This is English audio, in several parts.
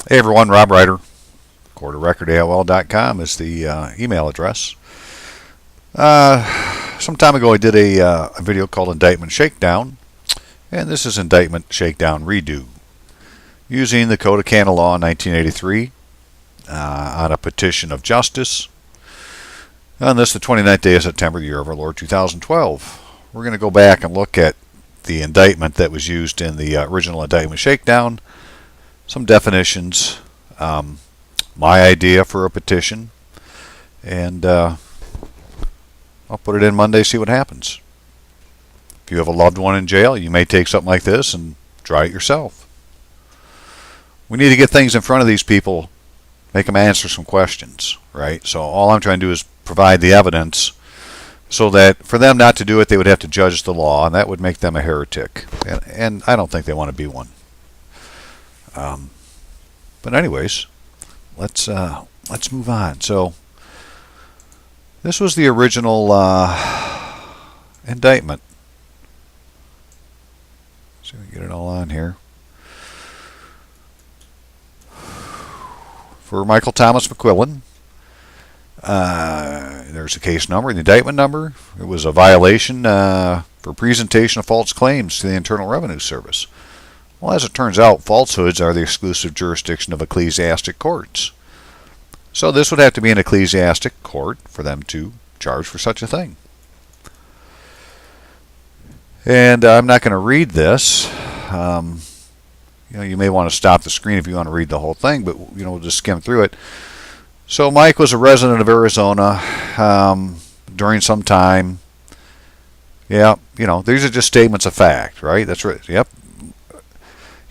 Hey everyone, Rob Ryder, quarterrecord.aol.com is the email address. Some time ago I did a video called Indictment Shakedown, and this is Indictment Shakedown Redo, using the Code of Canon Law in 1983 on a petition of justice. On this, the 29th day of September, the year of our Lord 2012. We're going to go back and look at the indictment that was used in the original Indictment Shakedown, some definitions, my idea for a petition, and I'll put it in Monday, see what happens. If you have a loved one in jail, you may take something like this and try it yourself. We need to get things in front of these people, make them answer some questions, right? So all I'm trying to do is provide the evidence so that for them not to do it, they would have to judge the law, and that would make them a heretic. And I don't think they want to be one. But anyways, let's move on. So this was the original indictment. So we get it all on here. For Michael Thomas McQuillan, there's a case number, the indictment number. It was a violation for presentation of false claims to the Internal Revenue Service. Well, as it turns out, falsehoods are the exclusive jurisdiction of ecclesiastic courts. So this would have to be an ecclesiastic court for them to charge for such a thing. And I'm not going to read this. You may want to stop the screen if you want to read the whole thing, but we'll just skim through it. So Mike was a resident of Arizona during some time. Yeah, these are just statements of fact, right? That's right. Yep.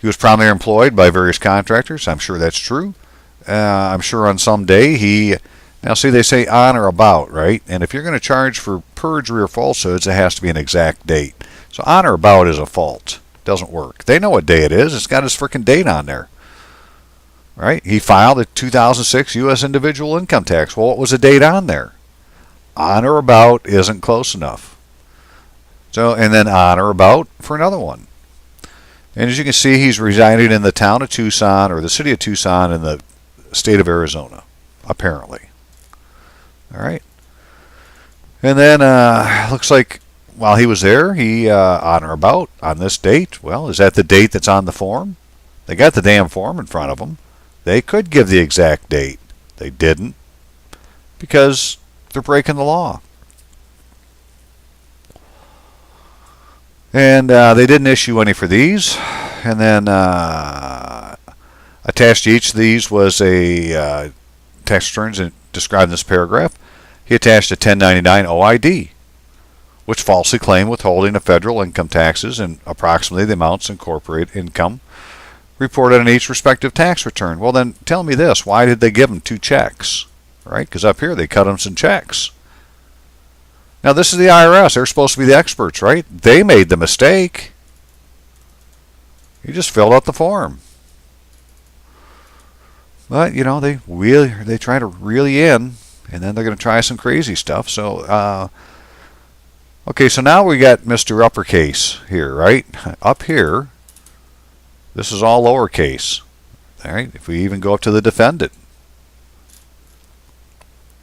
He was primarily employed by various contractors. I'm sure that's true. I'm sure on some day now see, they say on or about, right? And if you're going to charge for perjury or falsehoods, it has to be an exact date. So on or about is a fault. Doesn't work. They know what day it is. It's got his freaking date on there. Right? He filed a 2006 U.S. individual income tax. Well, what was the date on there? On or about isn't close enough. So, and then on or about for another one. And as you can see, he's residing in the town of Tucson, or the city of Tucson, in the state of Arizona, apparently. All right. And then looks like while he was there, he on or about on this date. Well, is that the date that's on the form? They got the damn form in front of them. They could give the exact date. They didn't, because they're breaking the law. And they didn't issue any for these. And then attached to each of these was a tax returns described in this paragraph. He attached a 1099 OID, which falsely claimed withholding of federal income taxes and approximately the amounts in corporate income reported on each respective tax return. Well, then tell me this. Why did they give him 2 checks? Right? Because up here they cut him some checks. Now, this is the IRS. They're supposed to be the experts, right? They made the mistake. He just filled out the form. But, they try to reel you in, and then they're going to try some crazy stuff. So, okay, so now we got Mr. Uppercase here, right? Up here, this is all lowercase. All right, if we even go up to the defendant.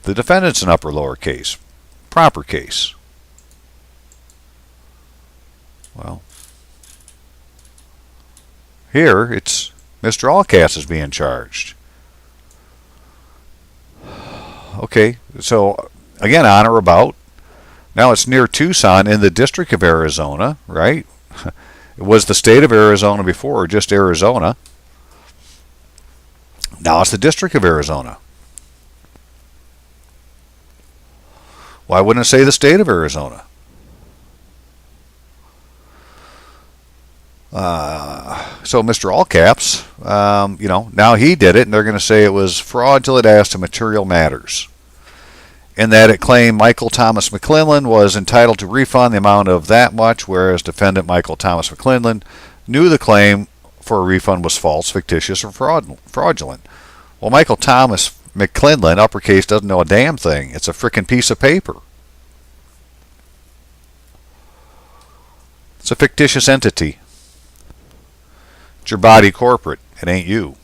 The defendant's an upper lowercase. Proper case. Well, here it's Mr. Allcast is being charged. Okay, so again, on or about. Now it's near Tucson in the District of Arizona, right? It was the state of Arizona before, or just Arizona. Now it's the District of Arizona. Why wouldn't it say the state of Arizona? So Mr. Allcaps, now he did it, and they're going to say it was fraudulent as to material matters, in that it claimed Michael Thomas McClellan was entitled to refund the amount of that much, whereas defendant Michael Thomas McClellan knew the claim for a refund was false, fictitious, or fraudulent. Well, Michael Thomas McClellan, uppercase, doesn't know a damn thing. It's a frickin' piece of paper. It's a fictitious entity. It's your body corporate. It ain't you.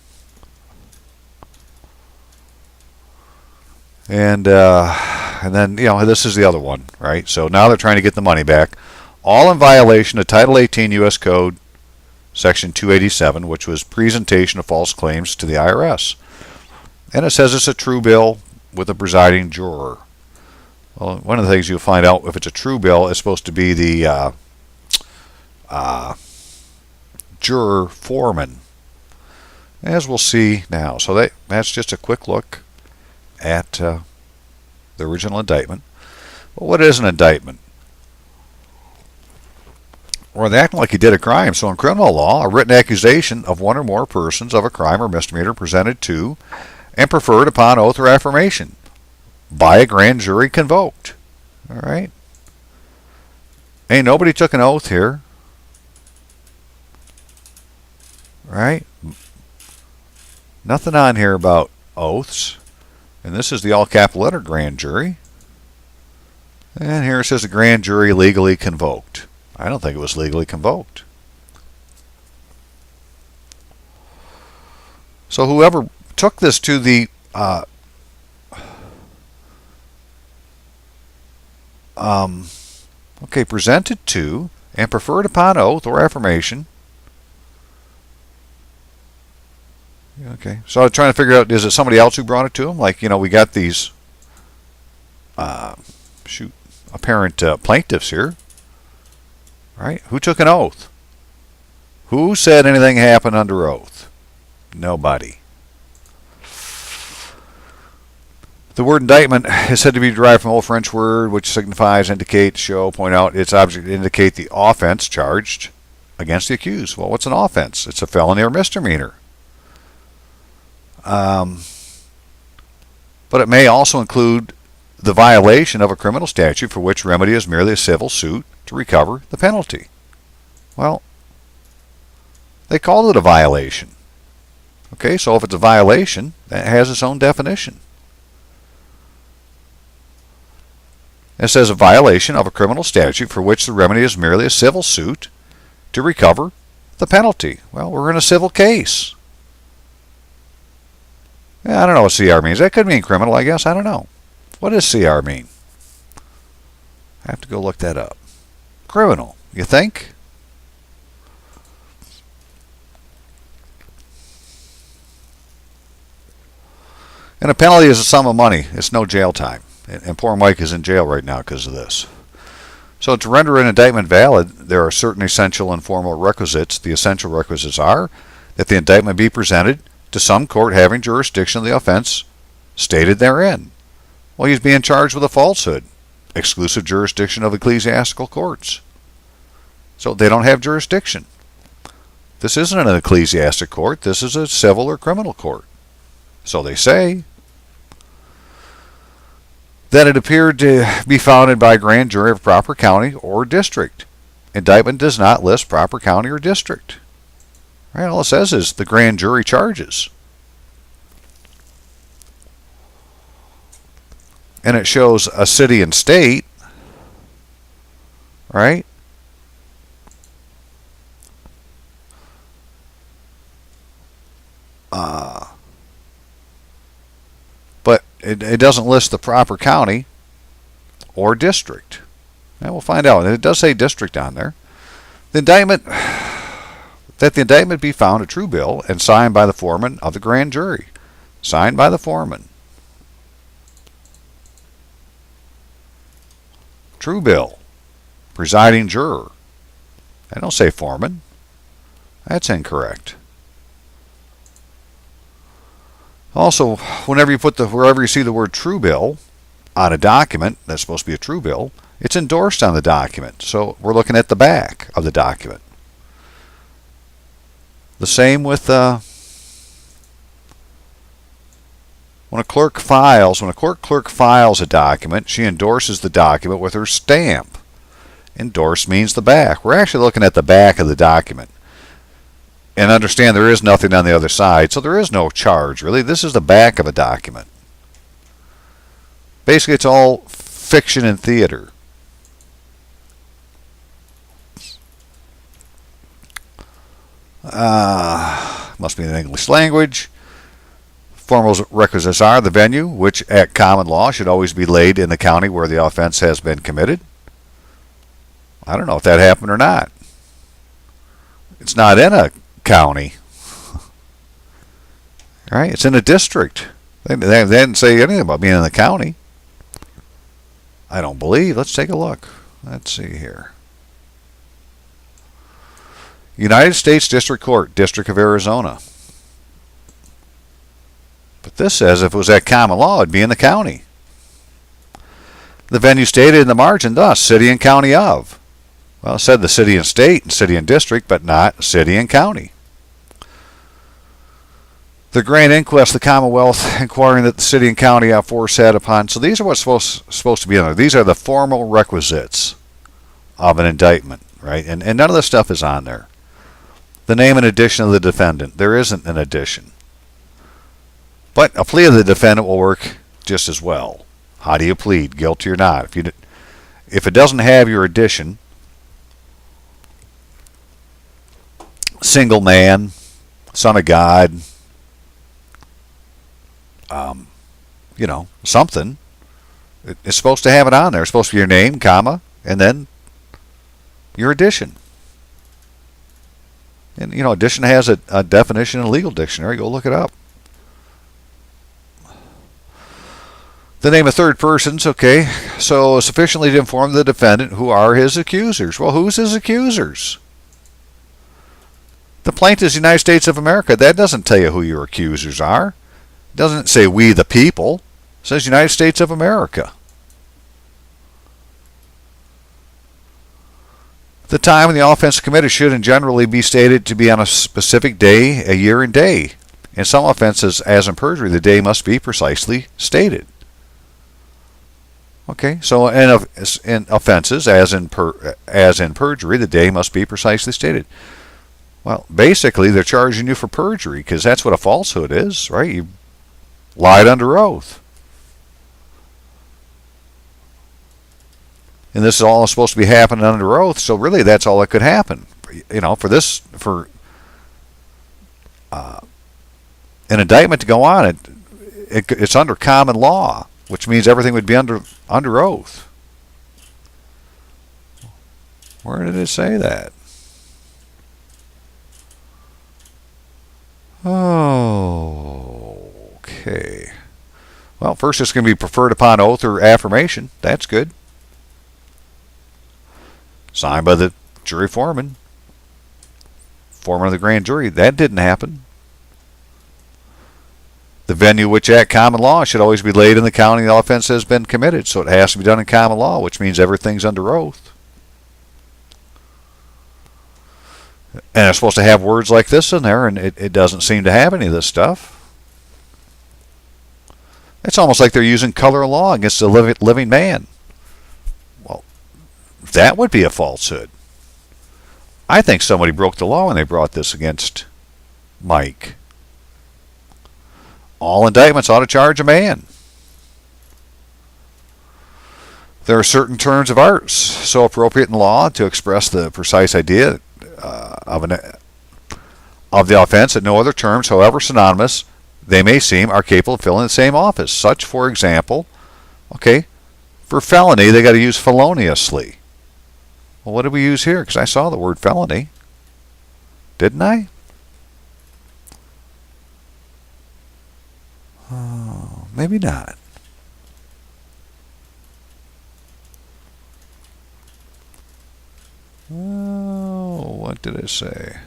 And then, this is the other one, right? So now they're trying to get the money back, all in violation of Title 18 U.S. Code, Section 287, which was presentation of false claims to the IRS. And it says it's a true bill with a presiding juror. Well, one of the things you'll find out if it's a true bill, it's supposed to be the juror foreman, as we'll see now. So that's just a quick look at the original indictment. Well, what is an indictment? Well, they're acting like he did a crime. So in criminal law, a written accusation of one or more persons of a crime or misdemeanor presented to and preferred upon oath or affirmation by a grand jury convoked. All right? Ain't nobody took an oath here. Right? Nothing on here about oaths. And this is the all capital letter grand jury. And here it says the grand jury legally convoked. I don't think it was legally convoked. So whoever took this to the presented to and preferred upon oath or affirmation. Okay, so I was trying to figure out, is it somebody else who brought it to him? Like, we got these apparent plaintiffs here, right? Who took an oath? Who said anything happened under oath? Nobody. The word indictment is said to be derived from an old French word which signifies indicate, show, point out its object, indicate the offense charged against the accused. Well, what's an offense? It's a felony or misdemeanor. But it may also include the violation of a criminal statute for which remedy is merely a civil suit to recover the penalty. Well, they called it a violation. Okay, so if it's a violation, that has its own definition. It says a violation of a criminal statute for which the remedy is merely a civil suit to recover the penalty. Well, we're in a civil case. Yeah, I don't know what CR means. That could mean criminal, I guess. I don't know. What does CR mean? I have to go look that up. Criminal, you think? And a penalty is a sum of money. It's no jail time. And poor Mike is in jail right now because of this. So to render an indictment valid, there are certain essential and formal requisites. The essential requisites are that the indictment be presented to some court having jurisdiction of the offense stated therein. Well, he's being charged with a falsehood. Exclusive jurisdiction of ecclesiastical courts. So they don't have jurisdiction. This isn't an ecclesiastic court. This is a civil or criminal court. So they say that it appeared to be founded by a grand jury of proper county or district. Indictment does not list proper county or district. Right, all it says is the grand jury charges. And it shows a city and state, right? But it doesn't list the proper county or district. And we'll find out. And it does say district on there. The indictment... that the indictment be found a true bill and signed by the foreman of the grand jury. Signed by the foreman. True bill. Presiding juror. I don't say foreman. That's incorrect. Also, wherever you see the word true bill on a document that's supposed to be a true bill, it's endorsed on the document. So we're looking at the back of the document. The same with when a clerk files a document, she endorses the document with her stamp. Endorse means the back. We're actually looking at the back of the document. And understand there is nothing on the other side, so there is no charge, really. This is the back of a document. Basically, it's all fiction and theater. Must be in the English language. Formal requisites are the venue, which at common law should always be laid in the county where the offense has been committed. I don't know if that happened or not. It's not in a county. Right? It's in a district. They didn't say anything about being in the county. I don't believe. Let's take a look. Let's see here. United States District Court, District of Arizona. But this says if it was at common law, it'd be in the county. The venue stated in the margin, thus, city and county of. Well, it said the city and state and city and district, but not city and county. The grand inquest, the Commonwealth, inquiring that the city and county aforesaid upon. So these are what's supposed to be in there. These are the formal requisites of an indictment, right? And none of this stuff is on there. The name and addition of the defendant. There isn't an addition. But a plea of the defendant will work just as well. How do you plead? Guilty or not? If it doesn't have your addition, single man, son of God, something. It's supposed to have it on there. It's supposed to be your name, comma, and then your addition. And, addition has a definition in a legal dictionary. Go look it up. The name of third persons, okay. So sufficiently to inform the defendant who are his accusers. Well, who's his accusers? The plaintiff is the United States of America. That doesn't tell you who your accusers are. It doesn't say we the people. It says United States of America. The time when the offense committed should generally be stated to be on a specific day, a year, and day. In some offenses, as in perjury, the day must be precisely stated. Okay, so in offenses, as in perjury, the day must be precisely stated. Well, basically, they're charging you for perjury because that's what a falsehood is, right? You lied under oath. And this is all supposed to be happening under oath, so really that's all that could happen. For an indictment to go on, it's under common law, which means everything would be under oath. Where did it say that? Oh, okay. Well, first it's going to be preferred upon oath or affirmation. That's good. Signed by the jury foreman of the grand jury. That didn't happen. The venue which at common law should always be laid in the county the offense has been committed. So it has to be done in common law, which means everything's under oath. And it's supposed to have words like this in there, and it doesn't seem to have any of this stuff. It's almost like they're using color of law against a living man. Well, that would be a falsehood. I think somebody broke the law when they brought this against Mike. All indictments ought to charge a man. There are certain terms of art so appropriate in law to express the precise idea of the offense that no other terms, however synonymous they may seem, are capable of filling the same office. Such, for example, for felony, they got to use feloniously. Well, what did we use here? Because I saw the word felony. Didn't I? Oh, maybe not. Oh, what did it say?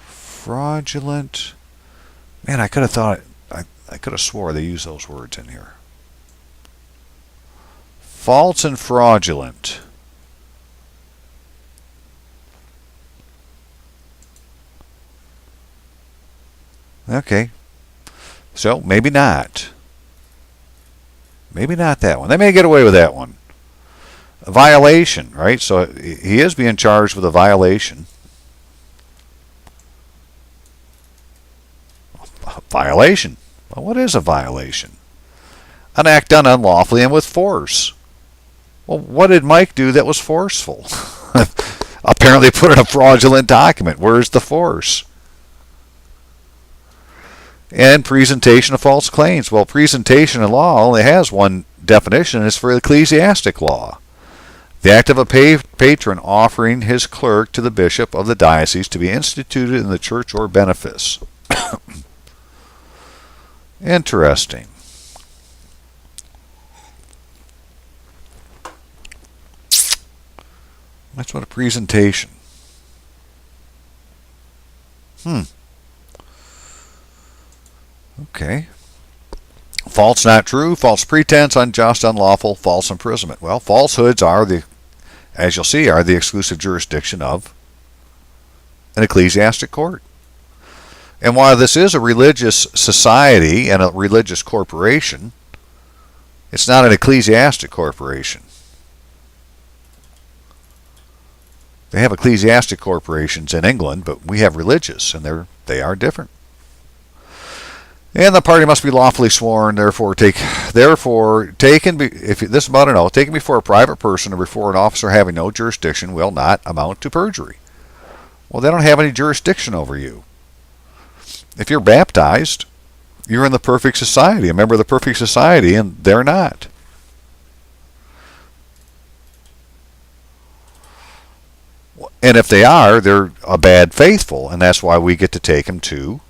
Fraudulent. Man, I could have thought, I could have swore they used those words in here. False and fraudulent. Okay. So, maybe not. Maybe not that one. They may get away with that one. A violation, right? So he is being charged with a violation. A violation. Well, what is a violation? An act done unlawfully and with force. Well, what did Mike do that was forceful? Apparently put in a fraudulent document. Where's the force? And presentation of false claims. Well, presentation in law only has one definition, and it's for ecclesiastic law. The act of a patron offering his clerk to the bishop of the diocese to be instituted in the church or benefice. Interesting. That's what a presentation. Okay. False, not true, false pretense, unjust, unlawful, false imprisonment. Well, falsehoods are as you'll see, are the exclusive jurisdiction of an ecclesiastic court. And while this is a religious society and a religious corporation, it's not an ecclesiastic corporation. They have ecclesiastic corporations in England, but we have religious, and they are different. And the party must be lawfully sworn, taken before a private person or before an officer having no jurisdiction will not amount to perjury. Well, they don't have any jurisdiction over you. If you're baptized, you're in the perfect society, a member of the perfect society, and they're not. And if they are, they're a bad faithful, and that's why we get to take them to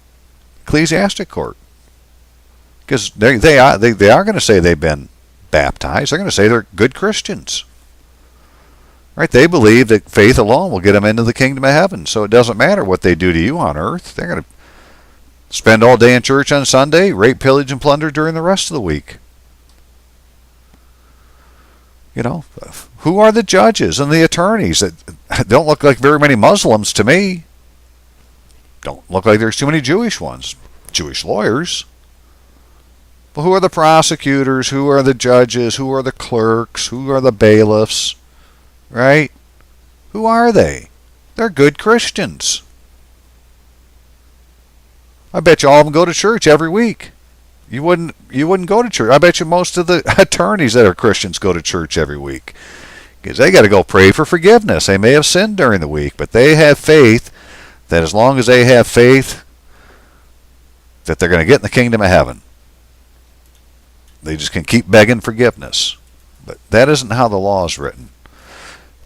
ecclesiastic court. Because they are going to say they've been baptized. They're going to say they're good Christians. Right? They believe that faith alone will get them into the kingdom of heaven. So it doesn't matter what they do to you on earth. They're going to spend all day in church on Sunday, rape, pillage, and plunder during the rest of the week. You know, who are the judges and the attorneys? That don't look like very many Muslims to me. Don't look like there's too many Jewish ones. Jewish lawyers. Well, who are the prosecutors? Who are the judges? Who are the clerks? Who are the bailiffs? Right? Who are they? They're good Christians. I bet you all of them go to church every week. You wouldn't go to church. I bet you most of the attorneys that are Christians go to church every week. Because they got to go pray for forgiveness. They may have sinned during the week, but they have faith that as long as they have faith that they're going to get in the kingdom of heaven. They just can keep begging forgiveness. But that isn't how the law is written.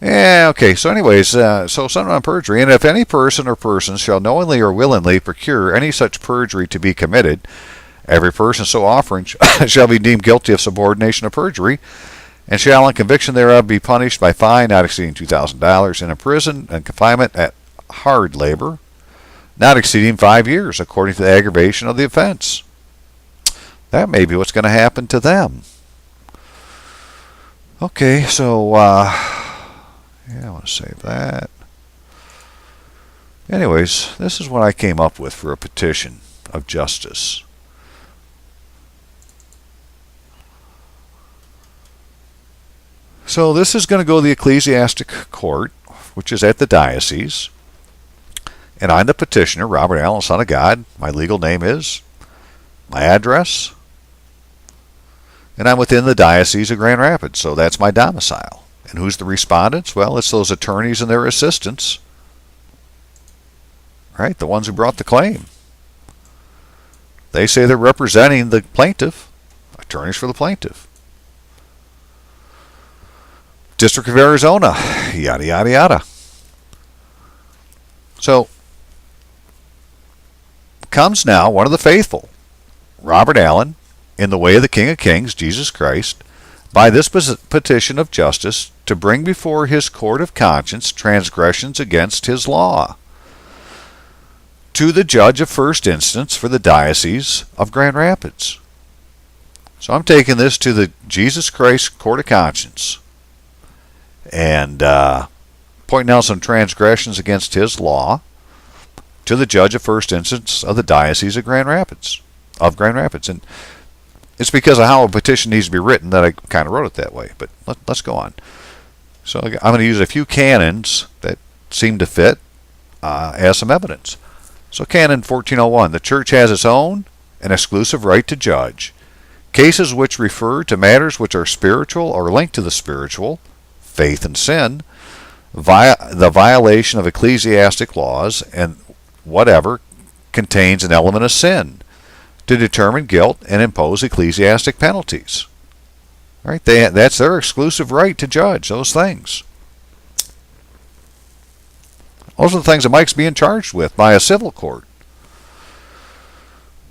Yeah, okay, so anyways, so something on perjury. And if any person or persons shall knowingly or willingly procure any such perjury to be committed, every person so offering shall be deemed guilty of subordination of perjury, and shall on conviction thereof be punished by fine not exceeding $2,000, and in prison and confinement at hard labor, not exceeding 5 years, according to the aggravation of the offense. That may be what's going to happen to them. Okay, so, yeah, I want to save that. Anyways, this is what I came up with for a petition of justice. So this is going to go to the ecclesiastic court, which is at the diocese. And I'm the petitioner, Robert Allen, Son of God. My legal name is, my address, and I'm within the Diocese of Grand Rapids, so that's my domicile. And who's the respondents? Well, it's those attorneys and their assistants, right? The ones who brought the claim. They say they're representing the plaintiff, attorneys for the plaintiff. District of Arizona, yada, yada, yada. So, comes now one of the faithful, Robert Allen, in the way of the King of Kings, Jesus Christ, by this petition of justice to bring before his court of conscience transgressions against his law, to the judge of first instance for the Diocese of Grand Rapids. So I'm taking this to the Jesus Christ court of conscience and pointing out some transgressions against his law to the judge of first instance of the Diocese of Grand Rapids. And it's because of how a petition needs to be written that I kind of wrote it that way. But let's go on. So I'm going to use a few canons that seem to fit as some evidence. So Canon 1401, the Church has its own and exclusive right to judge cases which refer to matters which are spiritual or linked to the spiritual, faith and sin, the violation of ecclesiastic laws, and whatever contains an element of sin, to determine guilt and impose ecclesiastic penalties. Right? That's their exclusive right to judge those things. Those are the things that Mike's being charged with by a civil court.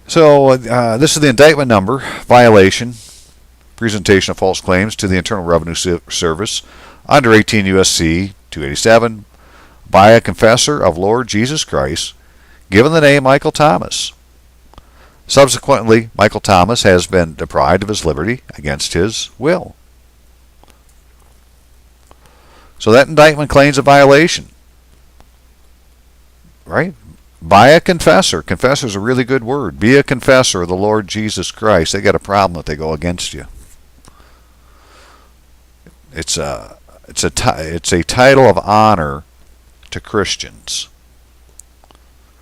So this is the indictment number: violation, presentation of false claims to the Internal Revenue Service under 18 U.S.C. 287 by a confessor of Lord Jesus Christ, given the name Michael Thomas. Subsequently, Michael Thomas has been deprived of his liberty against his will. So that indictment claims a violation, right? By a confessor. Confessor is a really good word. Be a confessor of the Lord Jesus Christ. They got a problem if they go against you. It's a title of honor to Christians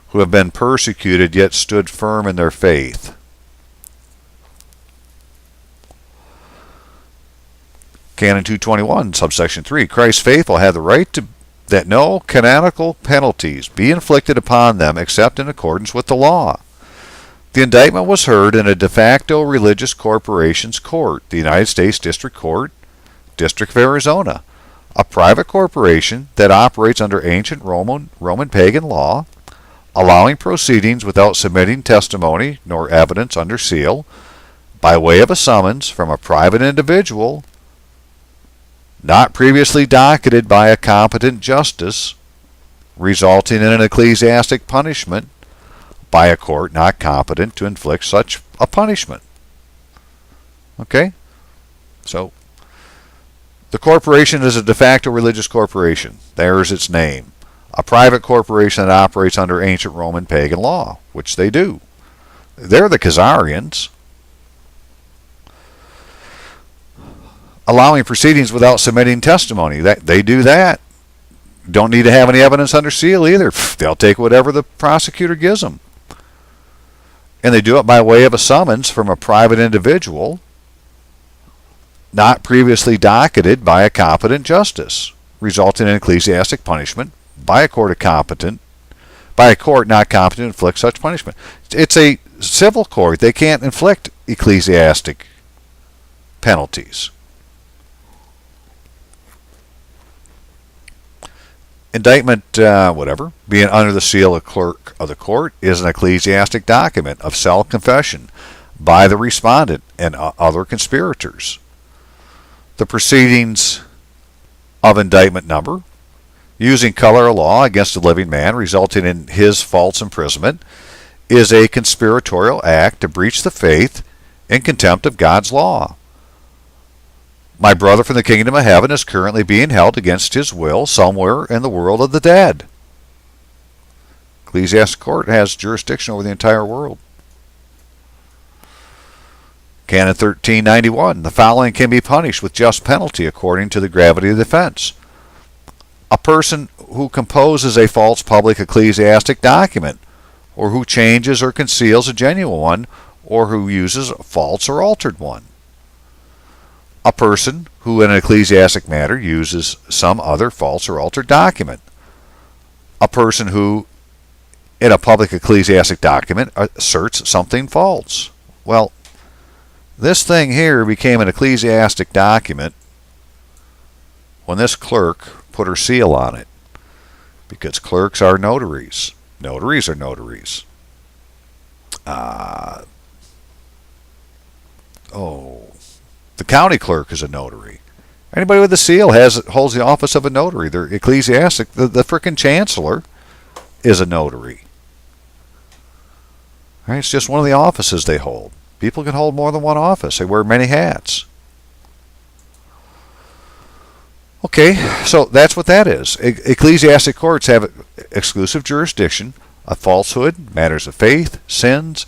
who have been persecuted yet stood firm in their faith. Canon 221, subsection 3, Christ's faithful have the right to that no canonical penalties be inflicted upon them except in accordance with the law. The indictment was heard in a de facto religious corporation's court, the United States District Court, District of Arizona, a private corporation that operates under ancient Roman pagan law, allowing proceedings without submitting testimony nor evidence under seal, by way of a summons from a private individual not previously docketed by a competent justice, resulting in an ecclesiastic punishment by a court not competent to inflict such a punishment. Okay? So, the corporation is a de facto religious corporation. There's its name. A private corporation that operates under ancient Roman pagan law, which they do. They're the Khazarians. Allowing proceedings without submitting testimony. They do that. Don't need to have any evidence under seal either. They'll take whatever the prosecutor gives them. And they do it by way of a summons from a private individual not previously docketed by a competent justice, resulting in ecclesiastic punishment by a court not competent to inflict such punishment. It's a civil court. They can't inflict ecclesiastic penalties. Indictment, being under the seal of clerk of the court, is an ecclesiastic document of self-confession by the respondent and other conspirators. The proceedings of indictment number, using color of law against a living man, resulting in his false imprisonment, is a conspiratorial act to breach the faith in contempt of God's law. My brother from the kingdom of heaven is currently being held against his will somewhere in the world of the dead. Ecclesiastic court has jurisdiction over the entire world. Canon 1391. The following can be punished with just penalty according to the gravity of the offense. A person who composes a false public ecclesiastic document, or who changes or conceals a genuine one, or who uses a false or altered one. A person who in an ecclesiastic matter uses some other false or altered document. A person who in a public ecclesiastic document asserts something false. Well, this thing here became an ecclesiastic document when this clerk put her seal on it, because clerks are notaries. Notaries are notaries. The county clerk is a notary. Anybody with a seal holds the office of a notary. They're ecclesiastic. The frickin' chancellor is a notary. Right? It's just one of the offices they hold. People can hold more than one office. They wear many hats. Okay, so that's what that is. Ecclesiastic courts have exclusive jurisdiction of falsehood, matters of faith, sins,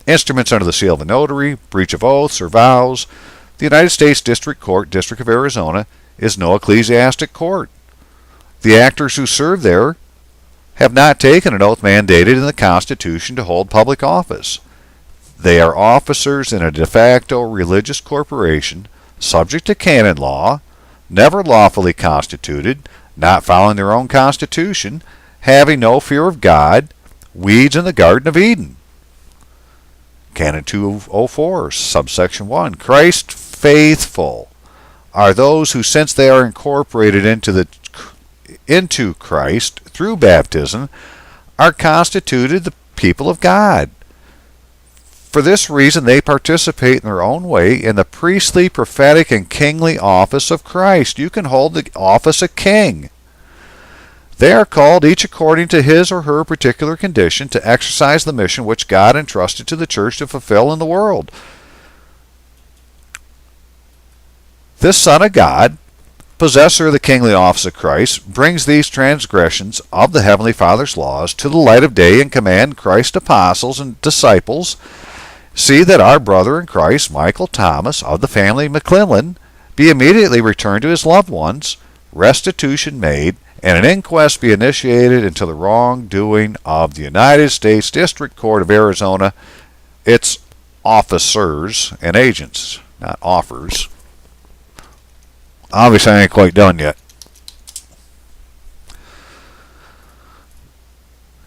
instruments under the seal of a notary, breach of oaths or vows. The United States District Court, District of Arizona, is no ecclesiastic court. The actors who serve there have not taken an oath mandated in the Constitution to hold public office. They are officers in a de facto religious corporation, subject to canon law, never lawfully constituted, not following their own constitution, having no fear of God, weeds in the Garden of Eden. Canon 204, subsection 1. Christ faithful are those who, since they are incorporated into Christ through baptism, are constituted the people of God. For this reason, they participate in their own way in the priestly, prophetic, and kingly office of Christ. You can hold the office of king. They are called, each according to his or her particular condition, to exercise the mission which God entrusted to the church to fulfill in the world. This Son of God, possessor of the kingly office of Christ, brings these transgressions of the Heavenly Father's laws to the light of day and command Christ's apostles and disciples, see that our brother in Christ, Michael Thomas, of the family McClellan, be immediately returned to his loved ones, restitution made, and an inquest be initiated into the wrongdoing of the United States District Court of Arizona, its officers and agents, not offers. Obviously, I ain't quite done yet.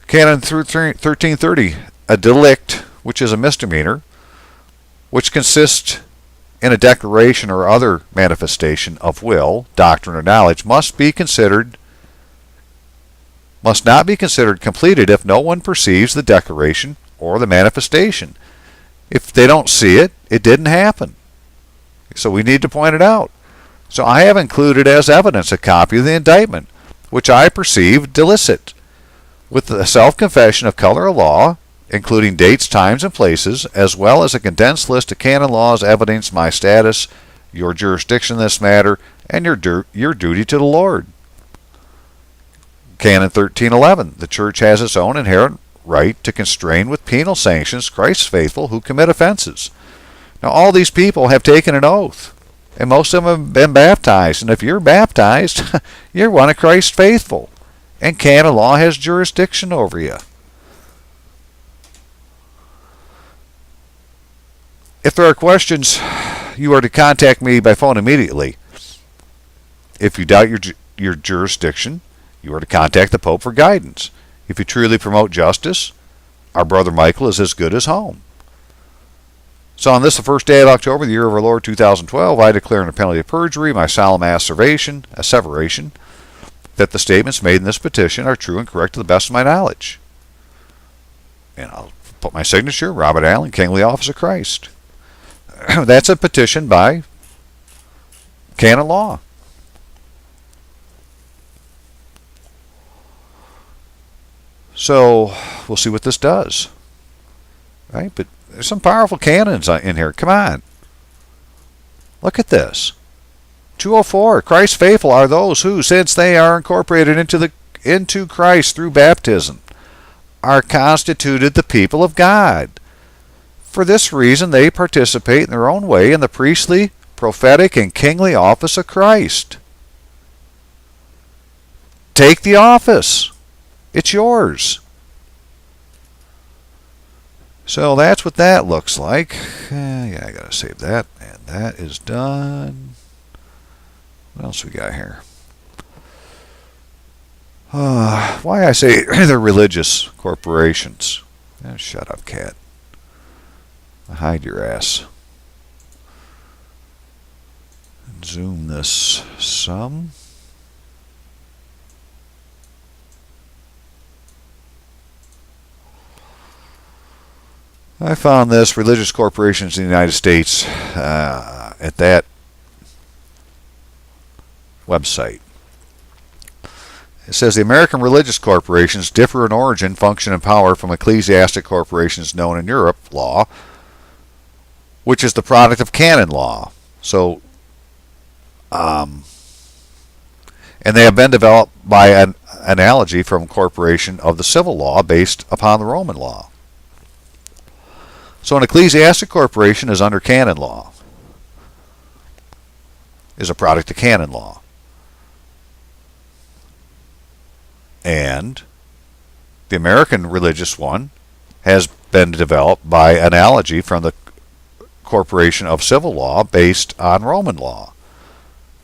Canon 1330, a delict, which is a misdemeanor, which consists in a declaration or other manifestation of will, doctrine, or knowledge, must not be considered completed if no one perceives the declaration or the manifestation. If they don't see it, it didn't happen. So we need to point it out. So I have included as evidence a copy of the indictment, which I perceived illicit, with the self-confession of color of law, including dates, times, and places, as well as a condensed list of canon laws evidencing my status, your jurisdiction in this matter, and your duty to the Lord. Canon 1311, the church has its own inherent right to constrain with penal sanctions Christ's faithful who commit offenses. Now all these people have taken an oath, and most of them have been baptized, and if you're baptized, you're one of Christ's faithful, and canon law has jurisdiction over you. If there are questions, you are to contact me by phone immediately. If you doubt your jurisdiction, you are to contact the Pope for guidance. If you truly promote justice, our brother Michael is as good as home. So on this, the first day of October, the year of our Lord 2012, I declare under penalty of perjury my solemn asseveration that the statements made in this petition are true and correct to the best of my knowledge. And I'll put my signature, Robert Allen, Kingly Office of Christ. That's a petition by canon law. So we'll see what this does. Right? But there's some powerful canons in here. Come on. Look at this. 204. Christ faithful are those who, since they are incorporated into Christ through baptism, are constituted the people of God. For this reason, they participate in their own way in the priestly, prophetic, and kingly office of Christ. Take the office. It's yours. So that's what that looks like. Yeah, I gotta save that. And that is done. What else we got here? Why I say they're religious corporations. Shut up, cat. Hide your ass. Zoom this some. I found this, religious corporations in the United States, at that website. It says the American religious corporations differ in origin, function, and power from ecclesiastic corporations known in Europe law, which is the product of canon law. So, and they have been developed by an analogy from corporation of the civil law based upon the Roman law. So an ecclesiastic corporation is under canon law, is a product of canon law. And the American religious one has been developed by analogy from the corporation of civil law based on Roman law.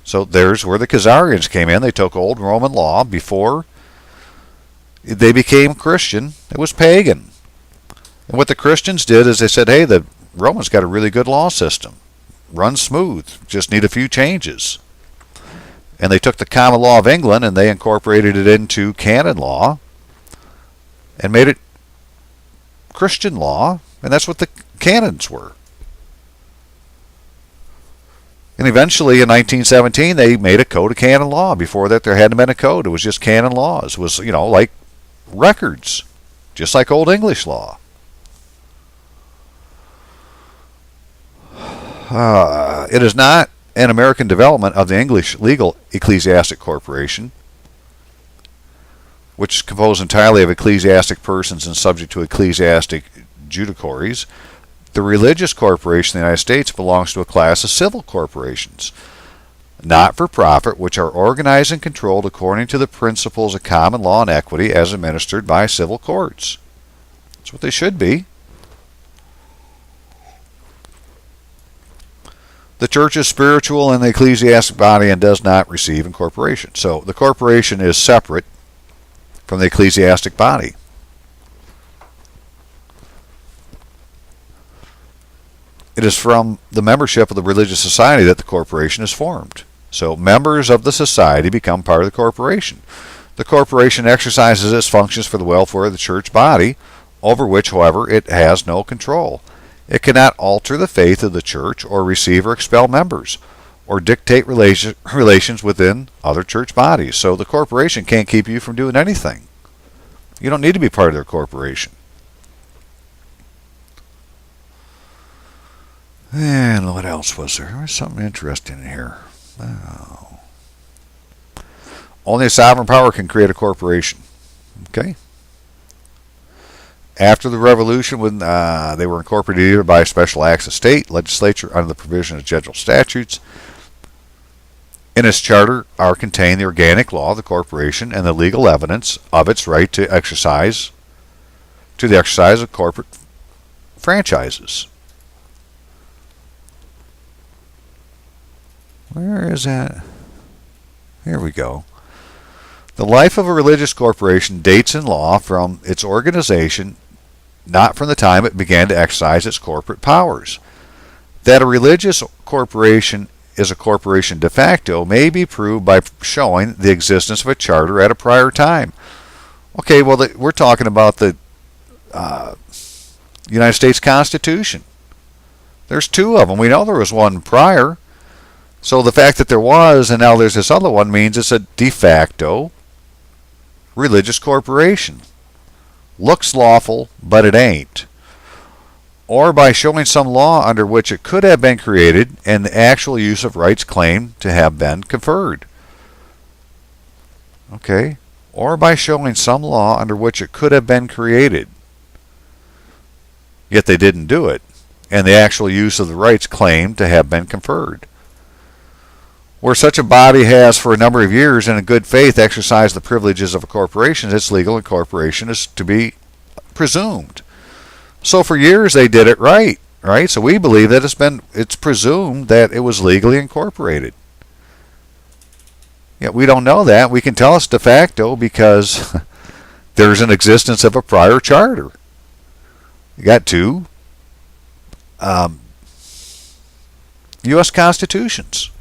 So there's where the Khazarians came in. They took old Roman law before they became Christian. It was pagan. And what the Christians did is they said, hey, the Romans got a really good law system. Runs smooth. Just need a few changes. And they took the common law of England and they incorporated it into canon law and made it Christian law, and that's what the canons were. And eventually in 1917 they made a code of canon law. Before that there hadn't been a code. It was just canon laws. It was, like records, just like Old English law. It is not an American development of the English legal ecclesiastic corporation, which is composed entirely of ecclesiastic persons and subject to ecclesiastic judicaries. The religious corporation in the United States belongs to a class of civil corporations, not for profit, which are organized and controlled according to the principles of common law and equity as administered by civil courts. That's what they should be. The church is spiritual in the ecclesiastic body and does not receive incorporation. So the corporation is separate from the ecclesiastic body. It is from the membership of the religious society that the corporation is formed. So members of the society become part of the corporation. The corporation exercises its functions for the welfare of the church body, over which, however, it has no control. It cannot alter the faith of the church or receive or expel members or dictate relations within other church bodies. So the corporation can't keep you from doing anything. You don't need to be part of their corporation. And what else was there? There was something interesting in here. Oh. Only a sovereign power can create a corporation. Okay. After the Revolution, when they were incorporated either by special acts of state, legislature, under the provision of general statutes, in its charter are contained the organic law of the corporation and the legal evidence of its right to the exercise of corporate franchises. Where is that? Here we go. The life of a religious corporation dates in law from its organization, not from the time it began to exercise its corporate powers. That a religious corporation is a corporation de facto may be proved by showing the existence of a charter at a prior time. Okay, well, we're talking about the United States Constitution. There's two of them. We know there was one prior. So the fact that there was and now there's this other one means it's a de facto religious corporation. Looks lawful, but it ain't. Or by showing some law under which it could have been created and the actual use of rights claimed to have been conferred. Okay? Or by showing some law under which it could have been created, yet they didn't do it, and the actual use of the rights claimed to have been conferred. Where such a body has for a number of years in good faith exercised the privileges of a corporation, its legal incorporation is to be presumed. So for years they did it right? So we believe that it's presumed that it was legally incorporated. Yet we don't know that. We can tell it's de facto because there's an existence of a prior charter. You got two U.S. constitutions.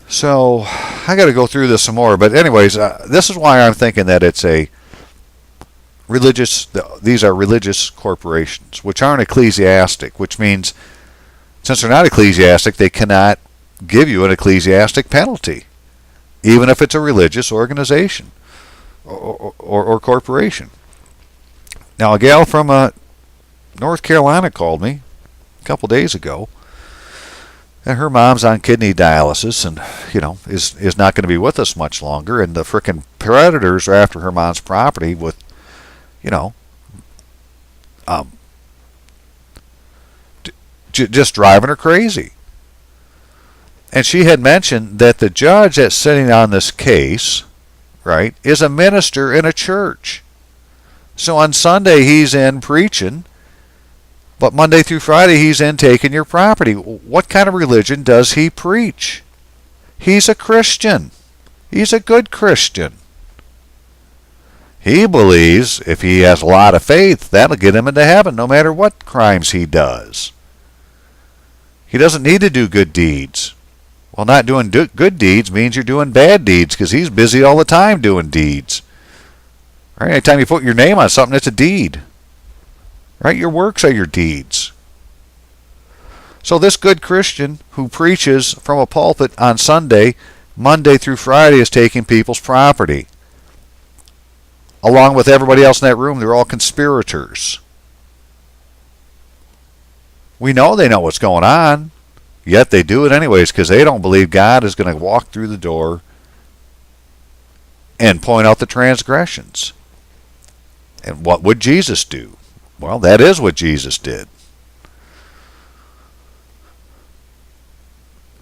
So I got to go through this some more, but anyways, this is why I'm thinking that it's a religious. These are religious corporations, which aren't ecclesiastic, which means since they're not ecclesiastic, they cannot give you an ecclesiastic penalty, even if it's a religious organization or corporation. Now, a gal from North Carolina called me a couple days ago. And her mom's on kidney dialysis and, is not going to be with us much longer. And the frickin' predators are after her mom's property with, just driving her crazy. And she had mentioned that the judge that's sitting on this case, right, is a minister in a church. So on Sunday he's in preaching. But Monday through Friday, he's in taking your property. What kind of religion does he preach? He's a Christian. He's a good Christian. He believes if he has a lot of faith, that'll get him into heaven no matter what crimes he does. He doesn't need to do good deeds. Well, not doing good deeds means you're doing bad deeds because he's busy all the time doing deeds. Right? Anytime you put your name on something, it's a deed. Right? Your works are your deeds. So this good Christian who preaches from a pulpit on Sunday, Monday through Friday, is taking people's property. Along with everybody else in that room, they're all conspirators. We know they know what's going on, yet they do it anyways because they don't believe God is going to walk through the door and point out the transgressions. And what would Jesus do? Well, that is what Jesus did.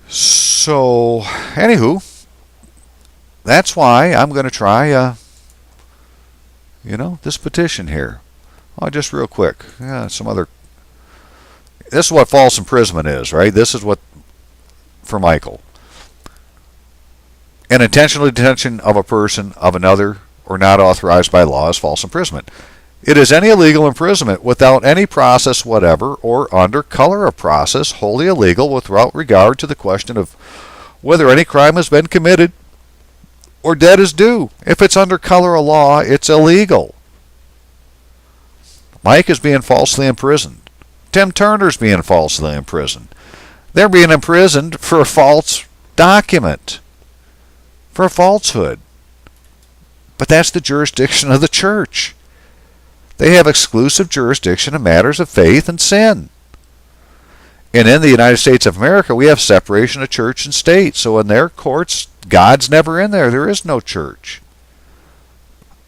So, anywho, that's why I'm going to try, this petition here. Oh, just real quick. Some other. This is what false imprisonment is, right? This is what, for Michael. An intentional detention of a person of another or not authorized by law is false imprisonment. It is any illegal imprisonment without any process whatever or under color of process, wholly illegal without regard to the question of whether any crime has been committed or debt is due. If it's under color of law, it's illegal. Mike is being falsely imprisoned. Tim Turner's being falsely imprisoned. They're being imprisoned for a false document, for a falsehood. But that's the jurisdiction of the church. They have exclusive jurisdiction in matters of faith and sin. And in the United States of America, we have separation of church and state. So in their courts, God's never in there. There is no church.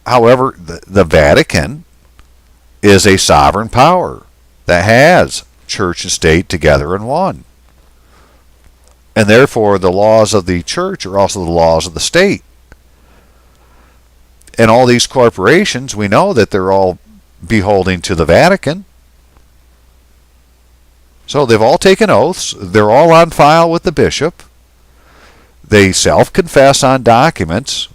However, the Vatican is a sovereign power that has church and state together in one. And therefore, the laws of the church are also the laws of the state. And all these corporations, we know that they're all beholding to the Vatican. So they've all taken oaths. They're all on file with the bishop. They self-confess on documents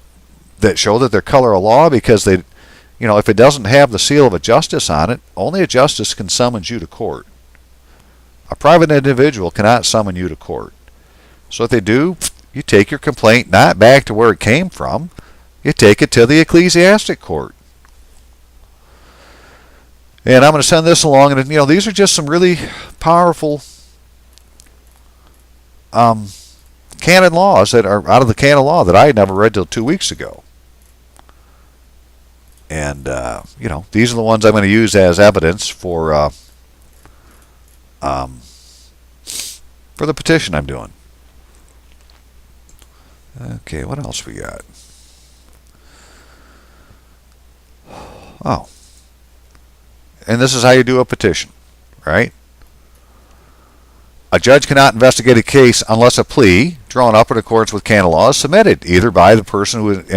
that show that they're color of law because they, if it doesn't have the seal of a justice on it, only a justice can summon you to court. A private individual cannot summon you to court. So what they do, you take your complaint not back to where it came from, you take it to the ecclesiastic court. And I'm going to send this along, and these are just some really powerful canon laws that are out of the canon law that I had never read till 2 weeks ago. And these are the ones I'm going to use as evidence for the petition I'm doing. Okay, what else we got? Oh. And this is how you do a petition, right? A judge cannot investigate a case unless a plea drawn up in accordance with canon law is submitted, either by a person whose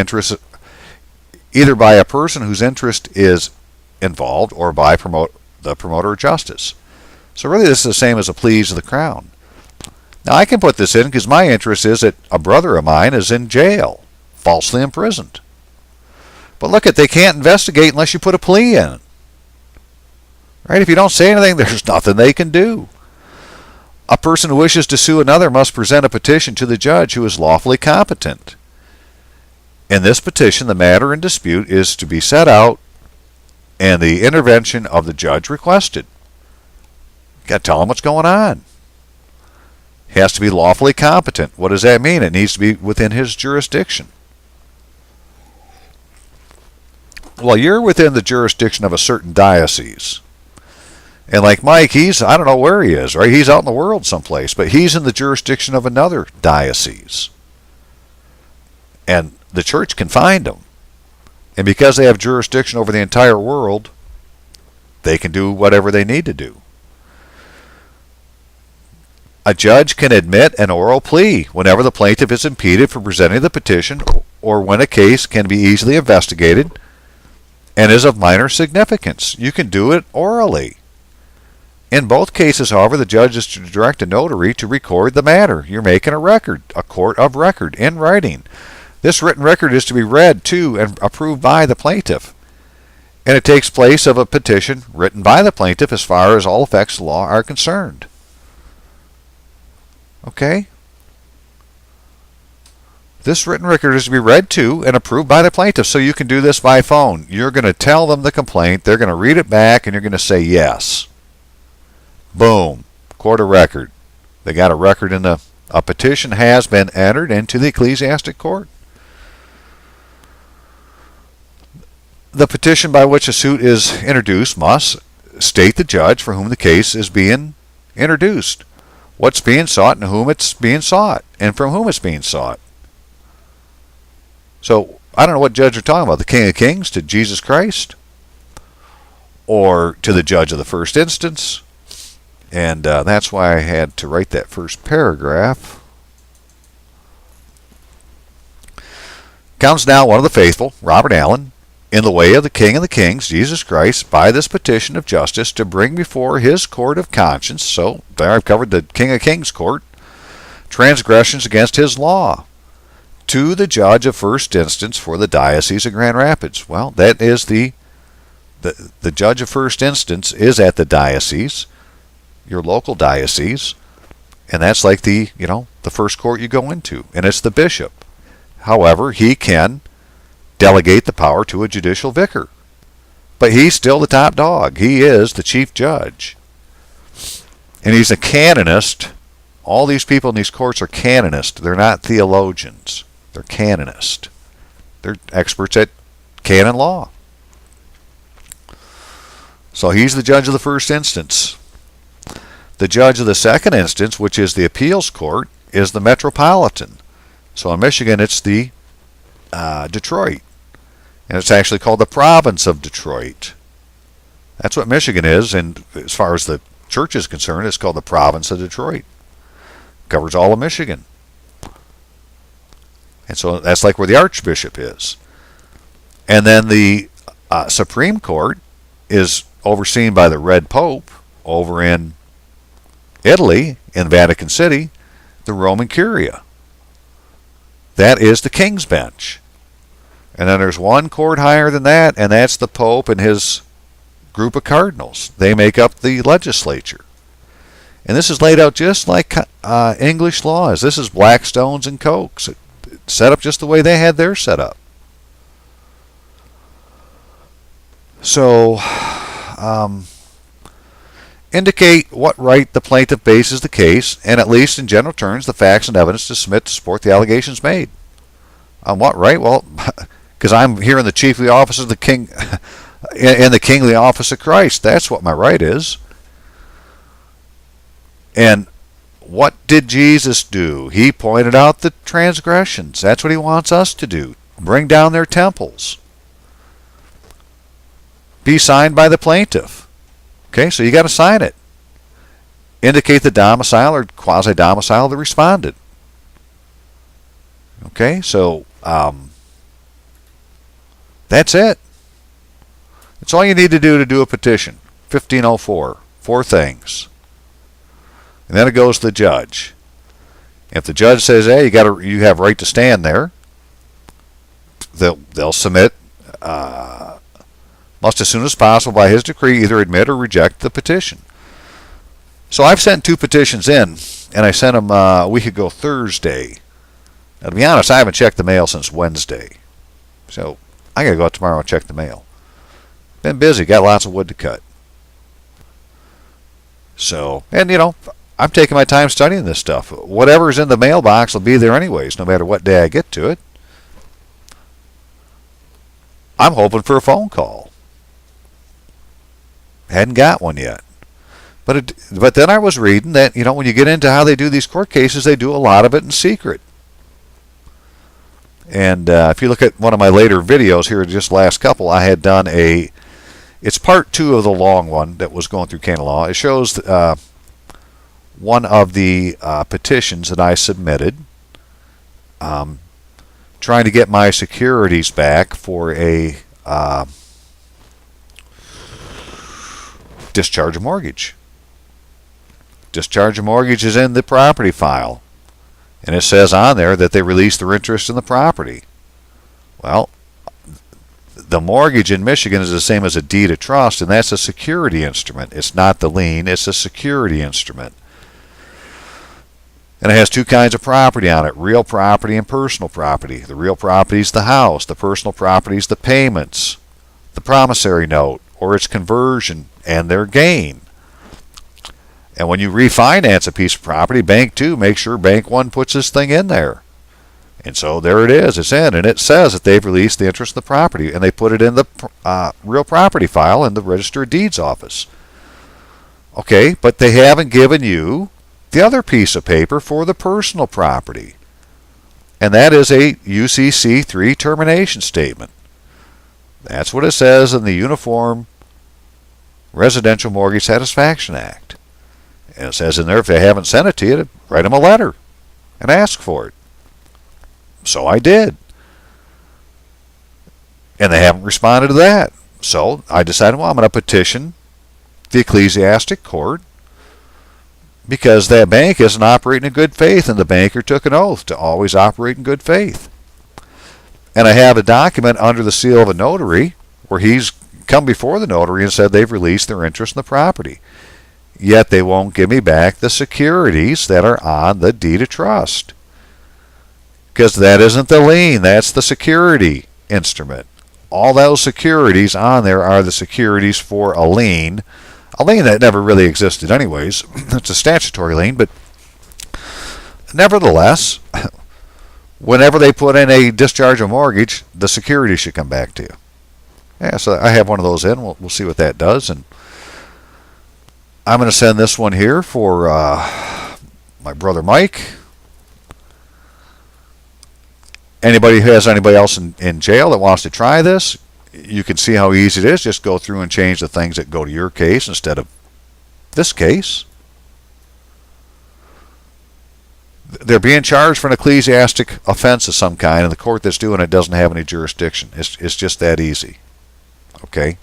interest is involved or by the promoter of justice. So really this is the same as a pleas of the crown. Now I can put this in because my interest is that a brother of mine is in jail, falsely imprisoned. But look, they can't investigate unless you put a plea in. Right? If you don't say anything, there's nothing they can do. A person who wishes to sue another must present a petition to the judge who is lawfully competent. In this petition, the matter in dispute is to be set out and the intervention of the judge requested. You've got to tell him what's going on. He has to be lawfully competent. What does that mean? It needs to be within his jurisdiction. Well, you're within the jurisdiction of a certain diocese. And like Mike, I don't know where he is, right? He's out in the world someplace, but he's in the jurisdiction of another diocese. And the church can find him. And because they have jurisdiction over the entire world, they can do whatever they need to do. A judge can admit an oral plea whenever the plaintiff is impeded from presenting the petition or when a case can be easily investigated and is of minor significance. You can do it orally. In both cases, however, the judge is to direct a notary to record the matter. You're making a record, a court of record, in writing. This written record is to be read to and approved by the plaintiff. And it takes place of a petition written by the plaintiff as far as all effects of the law are concerned. Okay? This written record is to be read to and approved by the plaintiff, so you can do this by phone. You're going to tell them the complaint, they're going to read it back, and you're going to say yes. Boom. Court of record. They got a record in the... A petition has been entered into the ecclesiastic court. The petition by which a suit is introduced must state the judge for whom the case is being introduced, what's being sought and whom it's being sought, and from whom it's being sought. So, I don't know what judge you're talking about, the King of Kings to Jesus Christ, or to the judge of the first instance. And that's why I had to write that first paragraph. Comes now one of the faithful, Robert Allen, in the way of the King of the Kings, Jesus Christ, by this petition of justice to bring before his court of conscience, so there I've covered the King of Kings court, transgressions against his law, to the judge of first instance for the Diocese of Grand Rapids. Well, that is the judge of first instance is at the diocese, your local diocese, and that's like the first court you go into, and it's the bishop. However, he can delegate the power to a judicial vicar, but he's still the top dog. He is the chief judge, and he's a canonist. All these people in these courts are canonists. They're not theologians. They're canonists. They're experts at canon law. So he's the judge of the first instance. The judge of the second instance, which is the appeals court, is the metropolitan. So in Michigan, it's the Detroit. And it's actually called the province of Detroit. That's what Michigan is, and as far as the church is concerned, it's called the province of Detroit. Covers all of Michigan. And so that's like where the archbishop is. And then the Supreme Court is overseen by the Red Pope over in Italy, in Vatican City, the Roman Curia. That is the King's Bench. And then there's one court higher than that, and that's the Pope and his group of cardinals. They make up the legislature. And this is laid out just like English laws. This is Blackstones and Cokes. Set up just the way they had theirs set up. So, indicate what right the plaintiff bases the case, and at least in general terms, the facts and evidence to submit to support the allegations made. On what right? Well, because I'm here in the chiefly office of the king, in the kingly office of Christ. That's what my right is. And what did Jesus do? He pointed out the transgressions. That's what he wants us to do. Bring down their temples. Be signed by the plaintiff. Okay, so you got to sign it. Indicate the domicile or quasi-domicile of the respondent. Okay, so that's it. That's all you need to do a petition. 1504. 4 things. And then it goes to the judge. If the judge says, "Hey, you have right to stand there," they'll submit. Must as soon as possible by his decree either admit or reject the petition. So I've sent 2 petitions in, and I sent them a week ago Thursday. Now, to be honest, I haven't checked the mail since Wednesday. So I got to go out tomorrow and check the mail. Been busy, got lots of wood to cut. So, and I'm taking my time studying this stuff. Whatever's in the mailbox will be there anyways, no matter what day I get to it. I'm hoping for a phone call. Hadn't got one yet. But then I was reading that, when you get into how they do these court cases, they do a lot of it in secret. And if you look at one of my later videos here, just last couple, I had done it's part 2 of the long one that was going through canon law. It shows one of the petitions that I submitted, trying to get my securities back for a discharge of mortgage. Discharge of mortgage is in the property file, and it says on there that they released their interest in the property. Well, The mortgage in Michigan is the same as a deed of trust, and that's a security instrument. It's not the lien, it's a security instrument. And it has two kinds of property on it, real property and personal property. The real property is the house, the personal property is the payments, the promissory note, or its conversion, and their gain. And when you refinance a piece of property, Bank 2 makes sure Bank 1 puts this thing in there. And so there it is, it's in, and it says that they've released the interest in the property, and they put it in the real property file in the Register of Deeds office. Okay, but they haven't given you the other piece of paper for the personal property, and that is a UCC-3 termination statement. That's what it says in the Uniform Residential Mortgage Satisfaction Act. And it says in there, if they haven't sent it to you, to write them a letter and ask for it. So I did. And they haven't responded to that. So I decided, well, I'm going to petition the ecclesiastic court because that bank isn't operating in good faith, and the banker took an oath to always operate in good faith. And I have a document under the seal of a notary where he's come before the notary and said they've released their interest in the property. Yet they won't give me back the securities that are on the deed of trust. Because that isn't the lien, that's the security instrument. All those securities on there are the securities for a lien that never really existed anyways. It's a statutory lien, but nevertheless, whenever they put in a discharge of mortgage, the security should come back to you. Yeah, so I have one of those in. We'll see what that does. And I'm going to send this one here for my brother Mike. Anybody who has anybody else in jail that wants to try this, you can see how easy it is. Just go through and change the things that go to your case instead of this case. They're being charged for an ecclesiastic offense of some kind, and the court that's doing it doesn't have any jurisdiction. It's just that easy. Okay?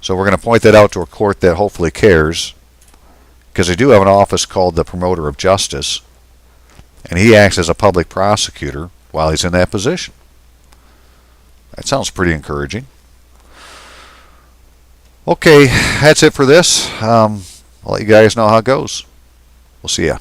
So we're going to point that out to a court that hopefully cares, because they do have an office called the Promoter of Justice, and he acts as a public prosecutor while he's in that position. That sounds pretty encouraging. Okay, that's it for this. I'll let you guys know how it goes. We'll see ya.